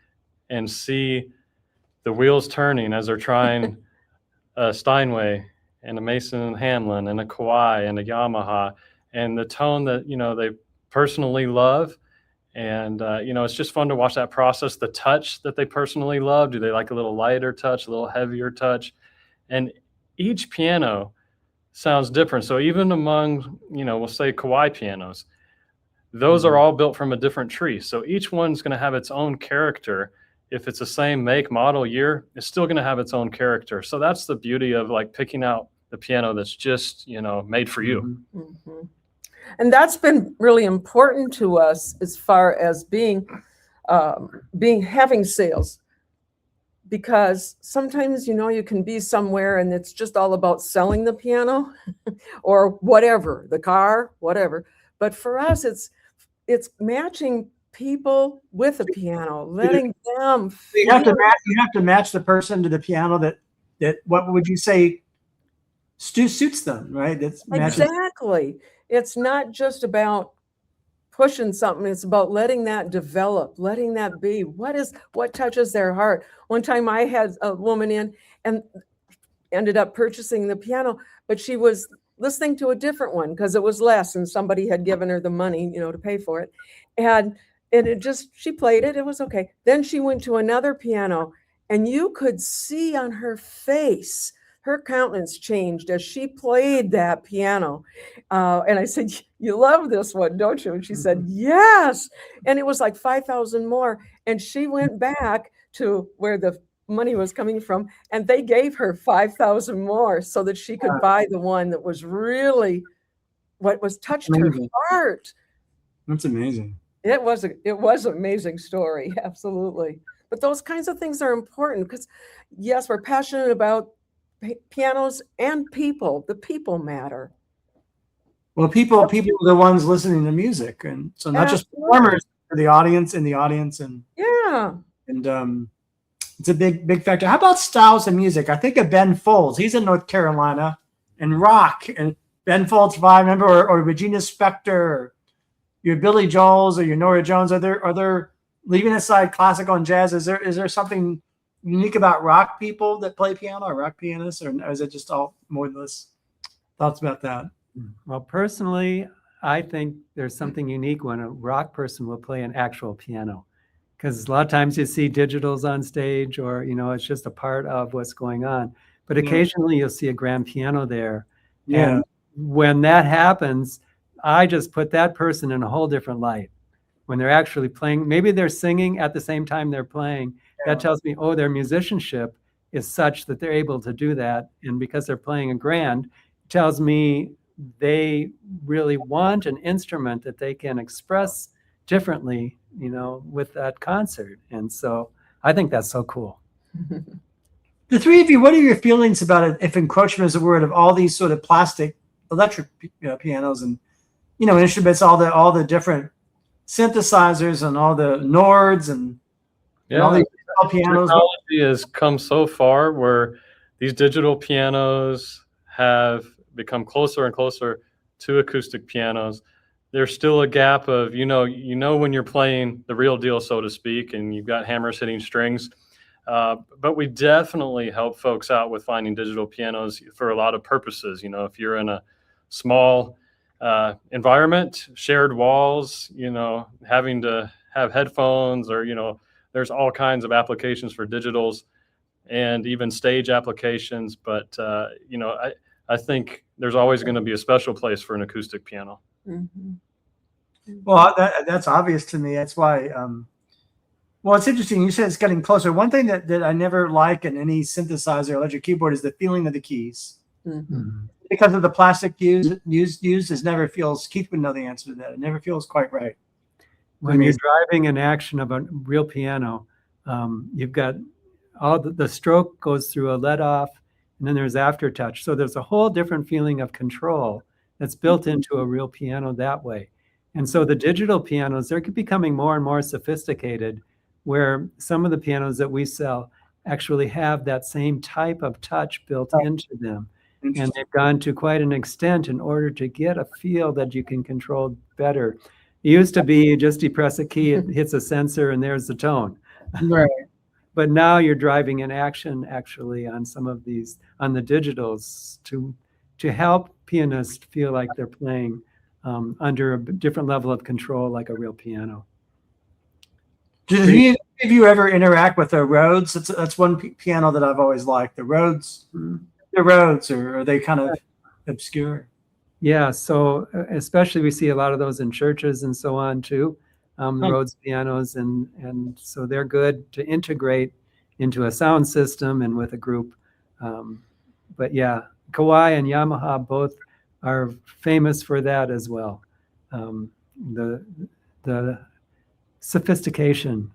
and see the wheels turning as they're trying a Steinway and a Mason and Hamlin and a Kawai and a Yamaha, and the tone that they personally love, And, it's just fun to watch that process, the touch that they personally love. Do they like a little lighter touch, a little heavier touch? And each piano sounds different. So even among, we'll say kawai pianos, those are all built from a different tree. So each one's going to have its own character. If it's the same make, model, year, it's still going to have its own character. So that's the beauty of like picking out the piano that's just, made for you. Mm-hmm. And that's been really important to us as far as having sales, because sometimes, you can be somewhere and it's just all about selling the piano or whatever, the car, whatever. But for us, it's matching people with a piano, letting them feel. You have to match the person to the piano that what would you say suits them, right? That's exactly. It's not just about pushing something. It's about letting that develop, letting that be. What touches their heart? One time I had a woman in and ended up purchasing the piano, but she was listening to a different one because it was less and somebody had given her the money, to pay for it. And she played it. It was okay. Then she went to another piano and you could see on her face, her countenance changed as she played that piano. And I said, "You love this one, don't you?" And she said, "Yes." And it was like 5,000 more. And she went back to where the money was coming from, and they gave her 5,000 more so that she could buy the one that was really what was touched her heart. That's amazing. It was an amazing story, absolutely. But those kinds of things are important because, yes, we're passionate about pianos and people. The people matter. Well, people are the ones listening to music, and so not just performers, for the audience, and yeah, and it's a big factor. How about styles of music? I think of Ben Folds. He's in North Carolina, and rock, and Ben Folds 5, remember, or Regina Spektor, or your Billy Joels, or your Nora Jones. Are there leaving aside classical and jazz? Is there something unique about rock people that play piano, or rock pianists, or is it just all more or less? Thoughts about that? Well, personally, I think there's something unique when a rock person will play an actual piano, because a lot of times you see digitals on stage, or it's just a part of what's going on. But occasionally you'll see a grand piano there. Yeah. And when that happens, I just put that person in a whole different light. When they're actually playing, maybe they're singing at the same time they're playing. That tells me, their musicianship is such that they're able to do that. And because they're playing a grand, it tells me they really want an instrument that they can express differently, with that concert. And so I think that's so cool. The three of you, what are your feelings about it, if encroachment is a word, of all these sort of plastic electric pianos and, instruments, all the different synthesizers and all the Nords and all these pianos? Technology has come so far where these digital pianos have become closer and closer to acoustic pianos. There's still a gap of, when you're playing the real deal, so to speak, and you've got hammers hitting strings. But we definitely help folks out with finding digital pianos for a lot of purposes. If you're in a small environment, shared walls, having to have headphones, or, there's all kinds of applications for digitals and even stage applications. But, I think there's always going to be a special place for an acoustic piano. Mm-hmm. Well, that's obvious to me. That's why. Well, it's interesting. You said it's getting closer. One thing that I never like in any synthesizer or electric keyboard is the feeling of the keys. Mm-hmm. Because of the plastic used, it never feels. Keith would know the answer to that. It never feels quite right. When you're driving an action of a real piano, you've got all the stroke goes through a let off, and then there's aftertouch. So there's a whole different feeling of control that's built into a real piano that way. And so the digital pianos, they're becoming more and more sophisticated, where some of the pianos that we sell actually have that same type of touch built into them. And they've gone to quite an extent in order to get a feel that you can control better. It used to be just you press a key, it hits a sensor, and there's the tone. Right. But now you're driving an action actually on some of these, on the digitals, to help pianists feel like they're playing under a different level of control, like a real piano. Do any of you ever interact with the Rhodes? That's one piano that I've always liked. The Rhodes, or are they kind of obscure? Yeah, so especially we see a lot of those in churches and so on too, Rhodes pianos, and so they're good to integrate into a sound system and with a group. But yeah, Kawai and Yamaha both are famous for that as well. The sophistication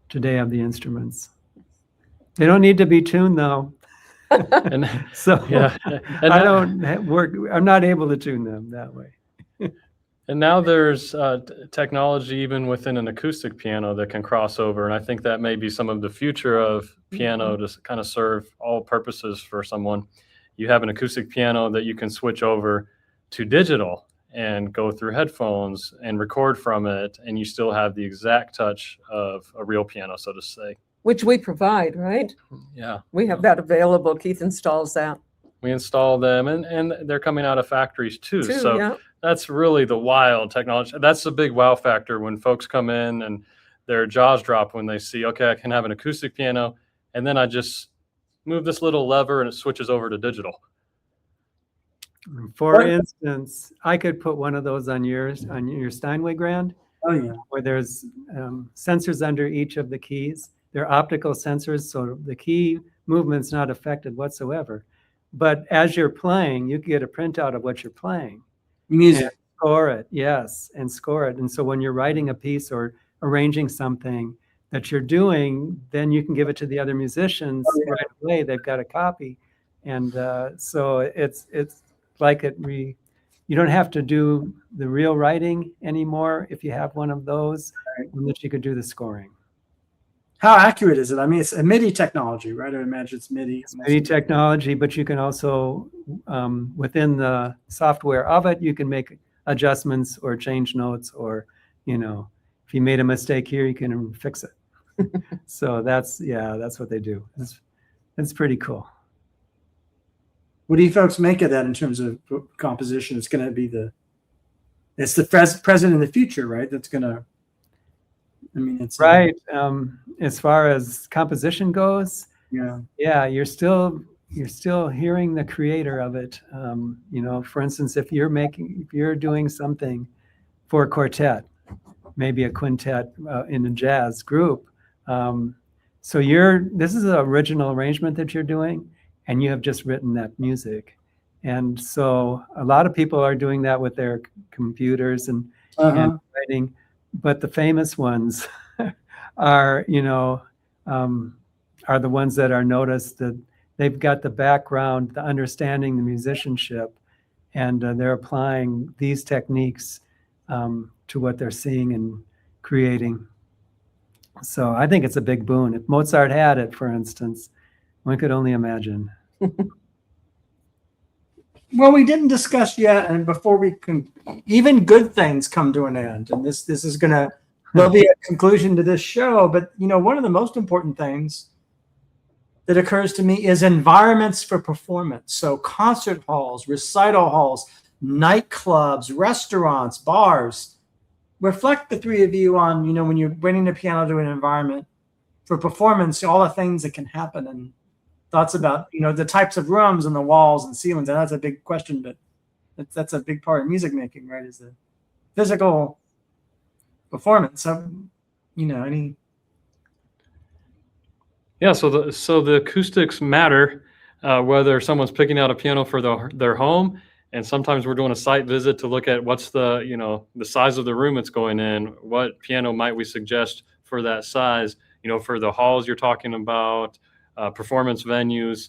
today of the instruments. They don't need to be tuned though. And So yeah, and I'm not able to tune them that way. And now there's technology even within an acoustic piano that can cross over. And I think that may be some of the future of piano to kind of serve all purposes for someone. You have an acoustic piano that you can switch over to digital and go through headphones and record from it. And you still have the exact touch of a real piano, so to say. Which we provide, right? Yeah. We have that available. Keith installs that. We install them, and they're coming out of factories too. So yeah. That's really the wild technology. That's a big wow factor when folks come in and their jaws drop when they see, okay, I can have an acoustic piano, and then I just move this little lever and it switches over to digital. For instance, I could put one of those on your Steinway Grand. Oh yeah. Where there's sensors under each of the keys. They're optical sensors, so the key movement's not affected whatsoever. But as you're playing, you get a printout of what you're playing. Music. And score it, yes, and score it. And so when you're writing a piece or arranging something that you're doing, then you can give it to the other musicians right away. They've got a copy. And so it's like you don't have to do the real writing anymore if you have one of those, and that you could do the scoring. How accurate is it? I mean, it's a MIDI technology, right? I imagine it's MIDI. It's MIDI technology, but you can also, within the software of it, you can make adjustments or change notes, or, if you made a mistake here, you can fix it. So that's what they do. It's pretty cool. What do you folks make of that in terms of composition? It's going to be it's the present and the future, right? That's going to, it's right. As far as composition goes, yeah, you're still hearing the creator of it. For instance, if you're doing something for a quartet, maybe a quintet in a jazz group, so this is an original arrangement that you're doing, and you have just written that music. And so a lot of people are doing that with their computers and writing, but the famous ones are the ones that are noticed, that they've got the background, the understanding, the musicianship, and they're applying these techniques to what they're seeing and creating. So I think it's a big boon. If Mozart had it, for instance, one could only imagine. Well, we didn't discuss yet, and before we can, even good things come to an end, and this is there'll be a conclusion to this show. But one of the most important things that occurs to me is environments for performance. So concert halls, recital halls, nightclubs, restaurants, bars. Reflect, the three of you, on when you're bringing the piano to an environment for performance, all the things that can happen, and thoughts about the types of rooms and the walls and ceilings. And that's a big question, but that's a big part of music making, right? Is the physical performance. So any. Yeah, so the acoustics matter, whether someone's picking out a piano for their home, and sometimes we're doing a site visit to look at what's the size of the room it's going in, what piano might we suggest for that size, for the halls you're talking about, performance venues.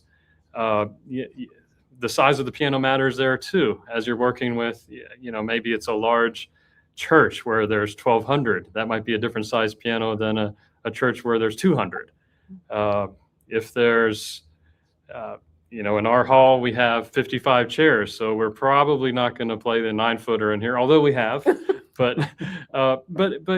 The size of the piano matters there too, as you're working with, maybe it's a large church where there's 1,200. That might be a different size piano than a church where there's 200. If there's, in our hall, we have 55 chairs, so we're probably not going to play the 9-footer in here, although we have, but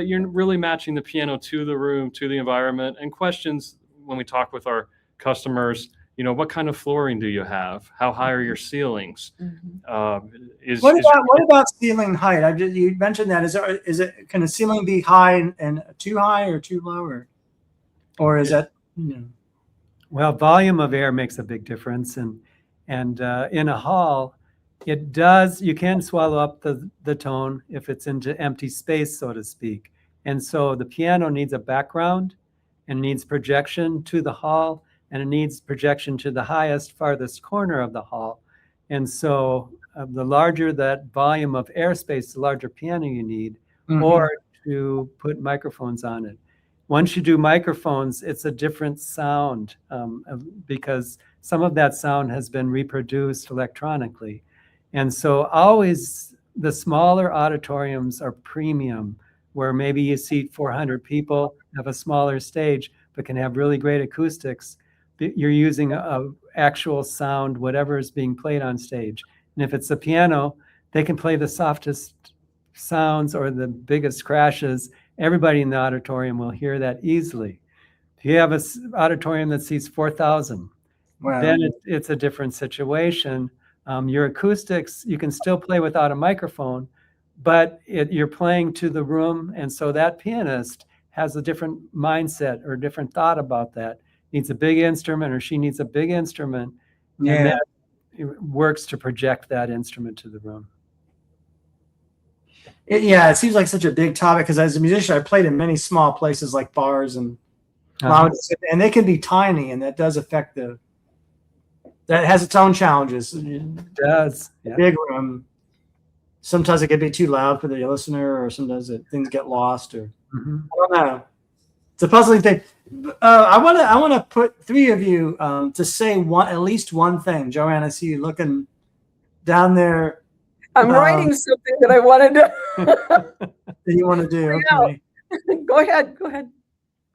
you're really matching the piano to the room, to the environment. And questions when we talk with our customers what kind of flooring do you have? How high are your ceilings? What about ceiling height? You mentioned that. Can a ceiling be high and too high or too low, or is that? Well, volume of air makes a big difference, and in a hall, it does. You can swallow up the tone if it's into empty space, so to speak. And so the piano needs a background and needs projection to the hall, and it needs projection to the highest, farthest corner of the hall. And so the larger that volume of airspace, the larger piano you need, or to put microphones on it. Once you do microphones, it's a different sound because some of that sound has been reproduced electronically. And so always the smaller auditoriums are premium, where maybe you seat 400 people, have a smaller stage, but can have really great acoustics. You're using a actual sound, whatever is being played on stage. And if it's a piano, they can play the softest sounds or the biggest crashes. Everybody in the auditorium will hear that easily. If you have an auditorium that seats 4,000, then it's a different situation. Your acoustics, you can still play without a microphone, but you're playing to the room. And so that pianist has a different mindset or a different thought about that. Needs a big instrument, or she needs a big instrument. And that works to project that instrument to the room. It seems like such a big topic because as a musician, I played in many small places like bars and lounges, and they can be tiny, and that does affect that has its own challenges. It does. Yeah. Big room. Sometimes it can be too loud for the listener, or sometimes things get lost, or I don't know. It's a puzzling thing. I want to put three of you to say at least one thing. Joann, I see you looking down there. I'm writing something that I wanted to. That you want to do? Okay. Go ahead.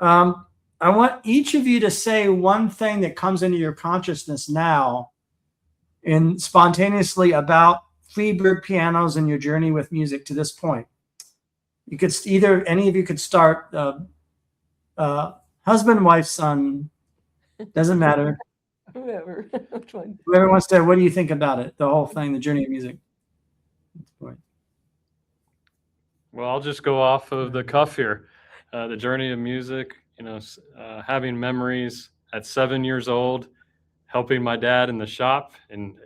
I want each of you to say one thing that comes into your consciousness now, and spontaneously about Freeburg pianos and your journey with music to this point. You could any of you could start. Husband, wife, son, doesn't matter. Whoever. Whoever wants to. What do you think about it? The whole thing, the journey of music. Well, I'll just go off of the cuff here. The journey of music, having memories at 7 years old, helping my dad in the shop, and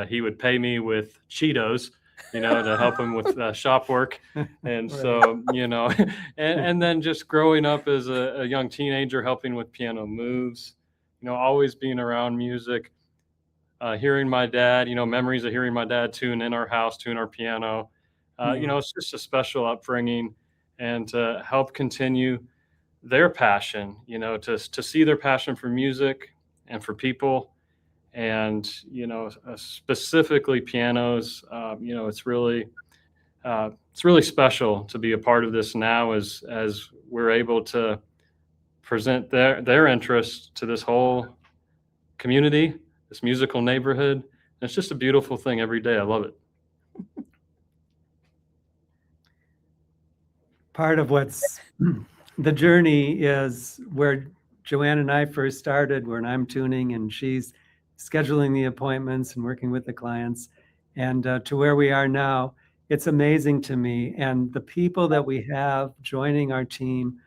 he would pay me with Cheetos, to help him with shop work. And so, and then just growing up as a young teenager, helping with piano moves, always being around music, hearing my dad, memories of hearing my dad tune in our house, tune our piano. It's just a special upbringing, and to help continue their passion, to see their passion for music and for people. And, specifically pianos, it's really special to be a part of this now as we're able to present their interest to this whole community, this musical neighborhood. And it's just a beautiful thing every day. I love it. Part of what's the journey is where Joann and I first started, when I'm tuning and she's scheduling the appointments and working with the clients, and to where we are now. It's amazing to me. And the people that we have joining our team,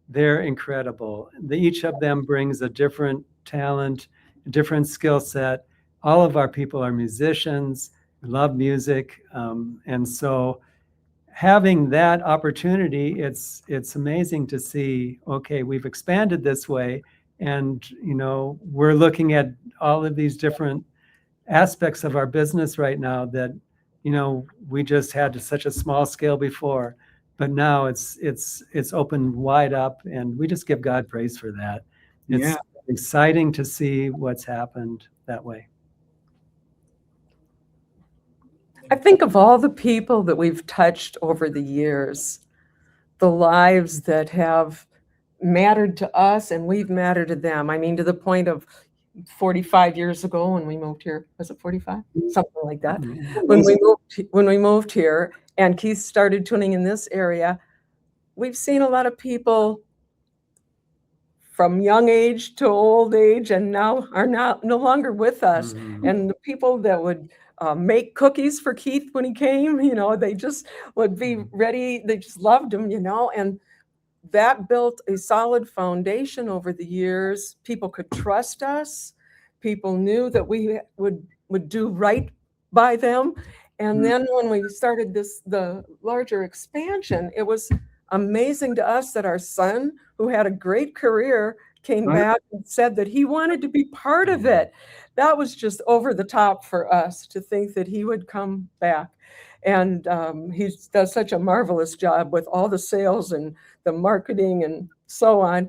they're incredible. Each of them brings a different talent, a different skill set. All of our people are musicians, love music. And so having that opportunity, it's amazing to see, okay, we've expanded this way. And, we're looking at all of these different aspects of our business right now that, we just had such a small scale before, but now it's opened wide up, and we just give God praise for that. It's exciting to see what's happened that way. I think of all the people that we've touched over the years, the lives that have mattered to us and we've mattered to them. I mean, to the point of 45 years ago when we moved here, was it 45? Something like that. When we moved here and Keith started tuning in this area, we've seen a lot of people from young age to old age, and now are no longer with us. And the people that would make cookies for Keith when he came, they just would be ready. They just loved him, and that built a solid foundation over the years. People could trust us. People knew that we would do right by them. And then when we started the larger expansion, it was amazing to us that our son, who had a great career, came back and said that he wanted to be part of it. That was just over the top for us to think that he would come back. And he does such a marvelous job with all the sales and the marketing and so on.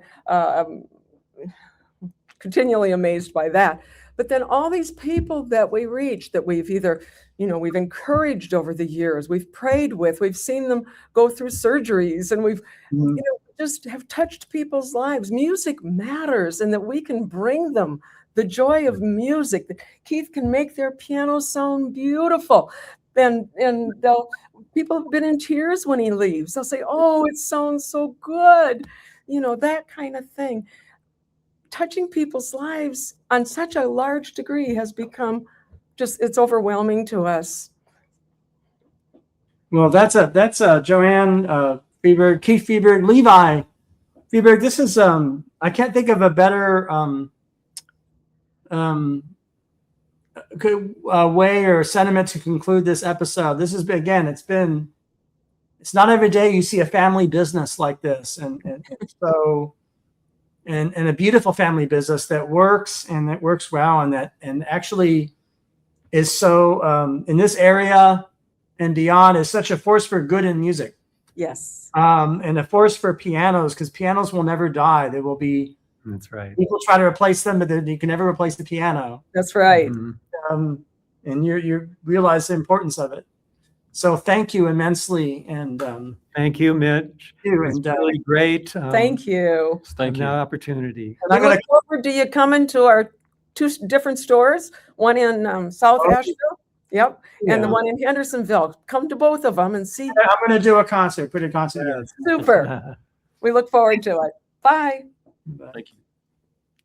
Continually amazed by that. But then all these people that we reach, that we've either, we've encouraged over the years, we've prayed with, we've seen them go through surgeries, and we've just have touched people's lives. Music matters, and that we can bring them the joy of music. That Keith can make their piano sound beautiful. And people have been in tears when he leaves. They'll say, "Oh, it sounds so good," that kind of thing. Touching people's lives on such a large degree has become it's overwhelming to us. Well, that's Joann Freeburg, Keith Freeburg, Levi Freeburg. This is I can't think of a better good way or sentiment to conclude this episode. This has been, again, it's not every day you see a family business like this, and so and a beautiful family business that works and that works well, and actually is so in this area and beyond, is such a force for good in music. Yes. And a force for pianos, because pianos will never die. They will be. That's right. People try to replace them, but you can never replace the piano. That's right. And you realize the importance of it. So thank you immensely, and thank you, Mitch. It's really great. Thank you. Thank you. Opportunity. We look forward to you coming to our 2 different stores, one in South Asheville, and the one in Hendersonville. Come to both of them and see. I'm going to do a concert. Put a concert together. Super. We look forward to it. Bye. Thank you.